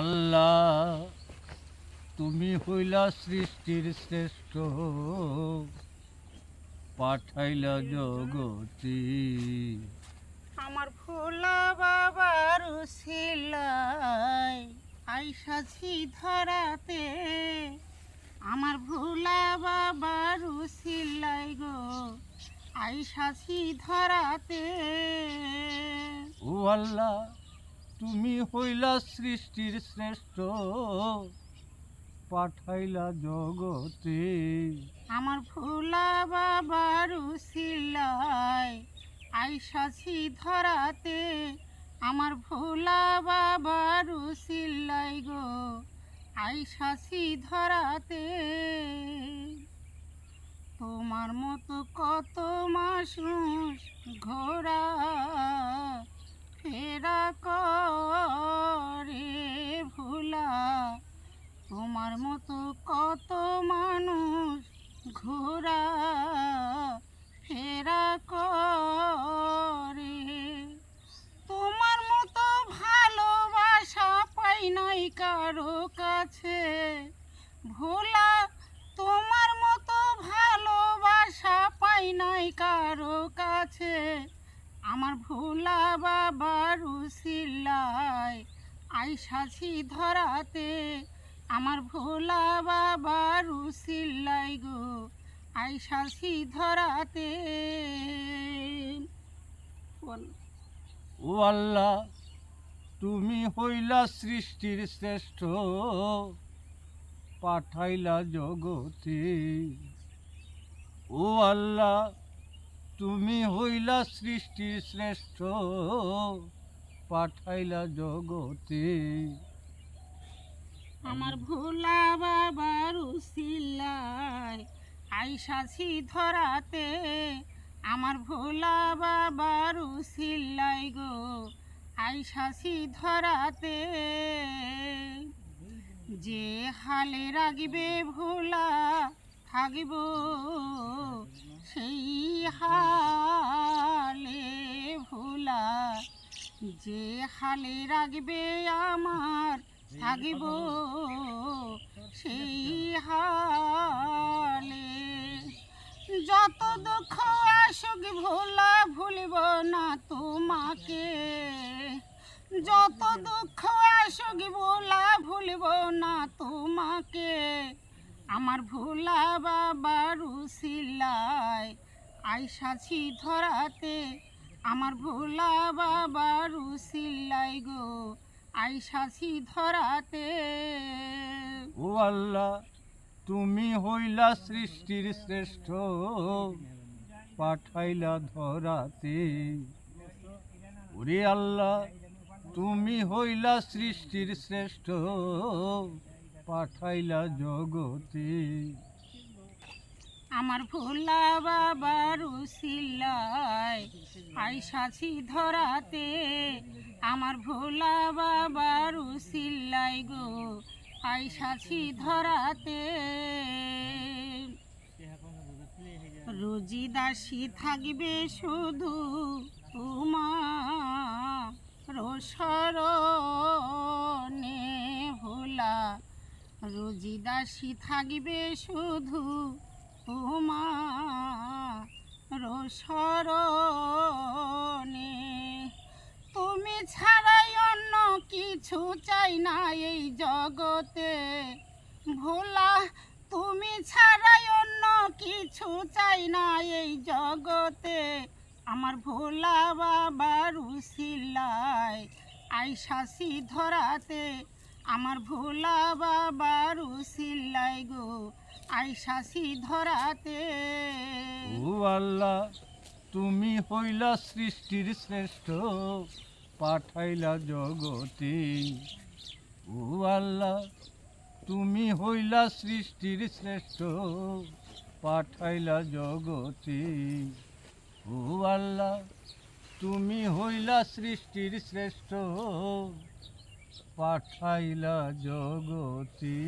আল্লাহ তুমি হইলা সৃষ্টির শ্রেষ্ঠ, পাঠাইলা জগতি আমার ভোলা বাবার উসিলাই আইসাছি ধরাতে। আমার ভোলা বাবার উসিলাই গো আইসাছি ধরাতে। ও আল্লাহ তুমি হইলা সৃষ্টির শ্রেষ্ঠ, পাঠাইলা জগতে আমার ভোলা বাবার উসিলাই আইসাছি ধরাতে। আমার ভোলা বাবার উসিলাই গো আইসাছি ধরাতে। তোমার মতো কত মানুষ ঘোরা ফেরা করে ভোলা। তোমার মতো কত মানুষ ঘোরা ফেরা করে। তোমার মতো ভালোবাসা পাই নাই কারো কাছে ভোলা। তোমার মতো ভালোবাসা পাই নাই কারো কাছে। আমার ভোলা বাবার উসিলাই আইসাছি ধরাতে। আমার ভোলা বাবার উসিলাই গো আইসাছি ধরাতে। ও আল্লাহ তুমি হইলা সৃষ্টির শ্রেষ্ঠ, পাঠাইলা জগতে। ও আল্লাহ তুমি হইলা সৃষ্টির শ্রেষ্ঠ, পাঠাইলা জগতে। আমার ভোলা বাবার উসিলাই আইসাছি ধরাতে। আমার ভোলা বাবার উসিলাই গো আইসাছি ধরাতে। যে হালে রাগিবে ভোলা থাকিব সেই হালে ভোলা। যে হালে রাগবে আমার থাকিব সেই হালে। যত দুঃখ আসুক ভোলা ভুলিব না তোমাকে। যত দুঃখ আসুক ভোলা ভুলিব না তোমাকে। আমার ভোলা বাবার উসিলাই আইসাছি ধরাতে। আমার ভোলা বাবার উসিলাই গো আইসাছি ধরাতে। ও আল্লাহ তুমি হইলা সৃষ্টির শ্রেষ্ঠ, পাঠাইলা ধরাতে। ওরে আল্লাহ তুমি হইলা সৃষ্টির শ্রেষ্ঠ, পাঠাইলা জগতে। আমার ভোলা বাবার উসিলাই আইসাছি ধরাতে। আমার ভোলা বাবার উসিলাই গো আইসাছি ধরাতে। রোজি দাসী থাকবে শুধু তোমার শরণে ভোলা। রোজি দাসী থাকবে শুধু তোমার শরণে। তুমি ছাড়াই অন্য কিছু চাই না এই জগতে ভোলা। তুমি ছাড়াই অন্য কিছু চাই না এই জগতে। আমার ভোলা বাবার উসিলাই আইসাছি ধরাতে। আমার ভোলা বাবার উসিলাই গো আইসাছি ধরাতে। ও আল্লাহ তুমি হইলা সৃষ্টির শ্রেষ্ঠ, পাঠাইলা জগতে। ও আল্লাহ তুমি হইলা সৃষ্টির শ্রেষ্ঠ, পাঠাইলা জগতে। ও আল্লাহ তুমি হইলা সৃষ্টির শ্রেষ্ঠ, পাঠাইলা জগতে।